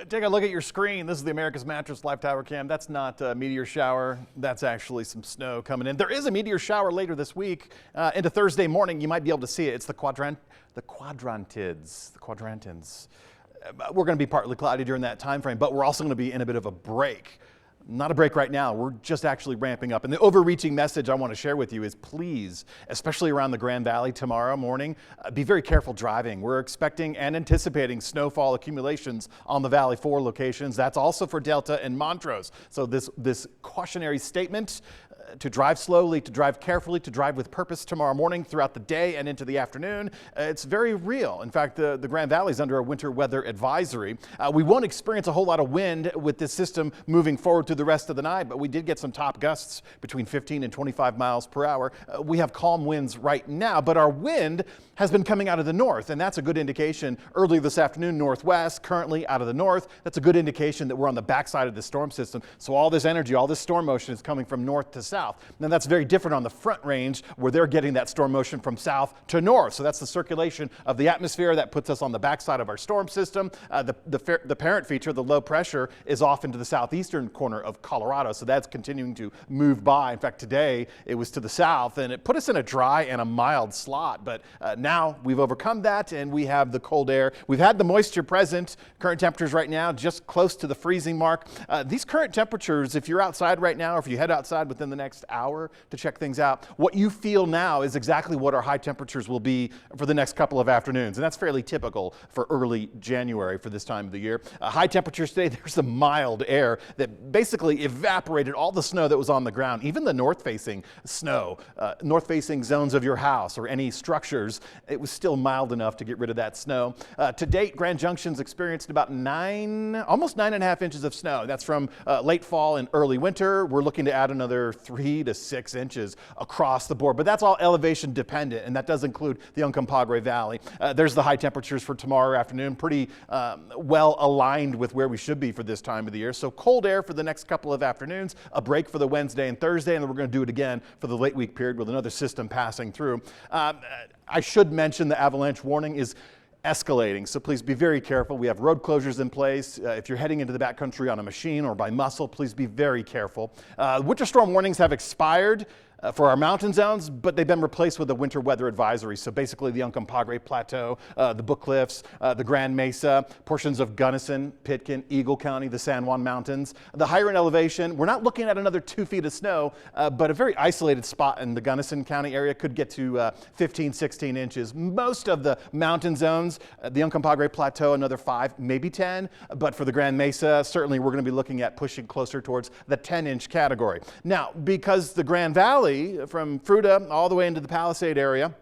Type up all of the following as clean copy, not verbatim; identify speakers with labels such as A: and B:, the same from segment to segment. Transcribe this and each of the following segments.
A: Take a look at your screen. This is the America's Mattress Live Tower Cam. That's not a meteor shower. That's actually some snow coming in. There is a meteor shower later this week into Thursday morning. You might be able to see it. It's the quadrantids. We're going to be partly cloudy during that time frame, but we're also going to be in a bit of a break. Not a break right now. We're just actually ramping up. And the overreaching message I want to share with you is please, especially around the Grand Valley tomorrow morning, be very careful driving. We're expecting and anticipating snowfall accumulations on the Valley 4 locations. That's also for Delta and Montrose. So this cautionary statement to drive slowly, to drive carefully, to drive with purpose tomorrow morning throughout the day and into the afternoon, it's very real. In fact, the Grand Valley is under a winter weather advisory. We won't experience a whole lot of wind with this system moving forward through the rest of the night, but we did get some top gusts between 15 and 25 miles per hour. We have calm winds right now, but our wind has been coming out of the north, and that's a good indication. Early this afternoon, northwest, currently out of the north. That's a good indication that we're on the backside of the storm system. So all this energy, all this storm motion is coming from north to south. Now that's very different on the front range where they're getting that storm motion from south to north. So that's the circulation of the atmosphere that puts us on the backside of our storm system. The parent feature, the low pressure, is off into the southeastern corner of Colorado. So that's continuing to move by. In fact, today it was to the south and it put us in a dry and a mild slot. But now we've overcome that and we have the cold air. We've had the moisture present. Current temperatures right now just close to the freezing mark. These current temperatures, if you're outside right now or if you head outside within the next hour to check things out, what you feel now is exactly what our high temperatures will be for the next couple of afternoons. And that's fairly typical for early January for this time of the year. High temperatures today, there's the mild air that basically evaporated all the snow that was on the ground, even the north-facing snow, north-facing zones of your house or any structures. It was still mild enough to get rid of that snow. To date, Grand Junction's experienced about almost 9.5 inches of snow. That's from late fall and early winter. We're looking to add another 3 to 6 inches across the board, but that's all elevation dependent, and that does include the Uncompahgre Valley. There's the high temperatures for tomorrow afternoon, pretty well aligned with where we should be for this time of the year. So cold air for the next couple of afternoons, a break for the Wednesday and Thursday, and then we're going to do it again for the late week period with another system passing through. I should mention the avalanche warning is escalating, so please be very careful. We have road closures in place. If you're heading into the backcountry on a machine or by muscle, please be very careful. Winter storm warnings have expired for our mountain zones, but they've been replaced with a winter weather advisory. So basically the Uncompahgre Plateau, the Book Cliffs, the Grand Mesa, portions of Gunnison, Pitkin, Eagle County, the San Juan Mountains. The higher in elevation, we're not looking at another 2 feet of snow, but a very isolated spot in the Gunnison County area could get to 15, 16 inches. Most of the mountain zones, the Uncompahgre Plateau, another 5, maybe 10. But for the Grand Mesa, certainly we're going to be looking at pushing closer towards the 10-inch category. Now, because the Grand Valley from Fruita all the way into the Palisade area,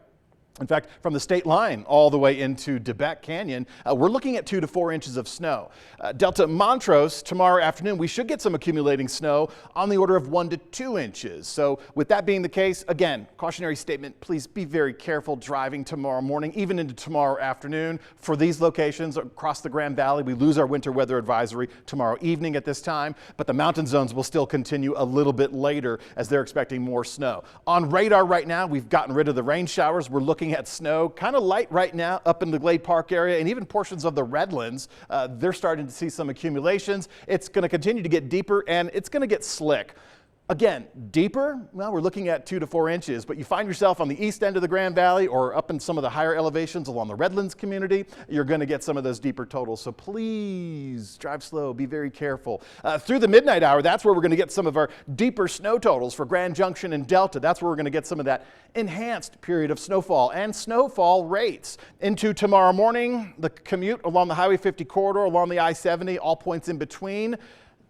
A: in fact, from the state line all the way into DeBeck Canyon, we're looking at 2 to 4 inches of snow. Delta Montrose, tomorrow afternoon, we should get some accumulating snow on the order of 1 to 2 inches. So with that being the case, again, cautionary statement, please be very careful driving tomorrow morning, even into tomorrow afternoon. For these locations across the Grand Valley, we lose our winter weather advisory tomorrow evening at this time, but the mountain zones will still continue a little bit later as they're expecting more snow. On radar right now, we've gotten rid of the rain showers. We're looking at snow, kind of light right now up in the Glade Park area and even portions of the Redlands. They're starting to see some accumulations. It's going to continue to get deeper and it's going to get slick. Again, deeper, well, we're looking at 2 to 4 inches, but you find yourself on the east end of the Grand Valley or up in some of the higher elevations along the Redlands community, you're going to get some of those deeper totals. So please drive slow, be very careful. Through the midnight hour, that's where we're going to get some of our deeper snow totals for Grand Junction and Delta. That's where we're going to get some of that enhanced period of snowfall and snowfall rates. Into tomorrow morning, the commute along the Highway 50 corridor, along the I-70, all points in between.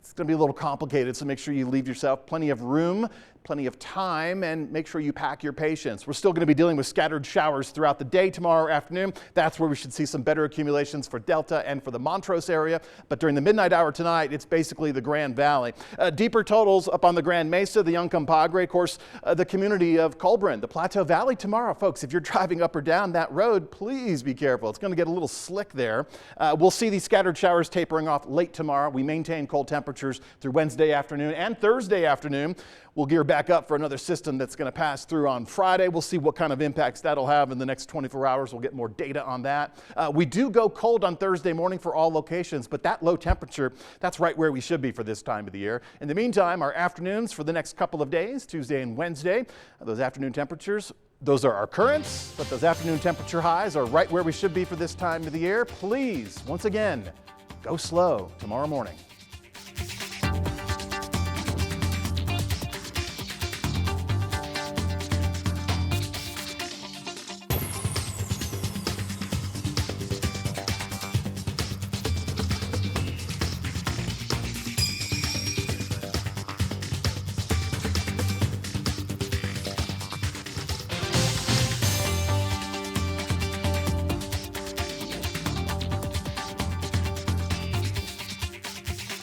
A: It's going to be a little complicated, so make sure you leave yourself plenty of room, plenty of time, and make sure you pack your patience. We're still going to be dealing with scattered showers throughout the day tomorrow afternoon. That's where we should see some better accumulations for Delta and for the Montrose area. But during the midnight hour tonight, it's basically the Grand Valley. Deeper totals up on the Grand Mesa, the Uncompahgre, of course, the community of Colburn, the Plateau Valley tomorrow. Folks, if you're driving up or down that road, please be careful. It's going to get a little slick there. We'll see these scattered showers tapering off late tomorrow. We maintain cold temperatures through Wednesday afternoon and Thursday afternoon. We'll gear back up for another system that's going to pass through on Friday. We'll see what kind of impacts that'll have in the next 24 hours. We'll get more data on that. We do go cold on Thursday morning for all locations, but that low temperature, that's right where we should be for this time of the year. In the meantime, our afternoons for the next couple of days, Tuesday and Wednesday, those afternoon temperatures, those are our currents, but those afternoon temperature highs are right where we should be for this time of the year. Please, once again, go slow tomorrow morning.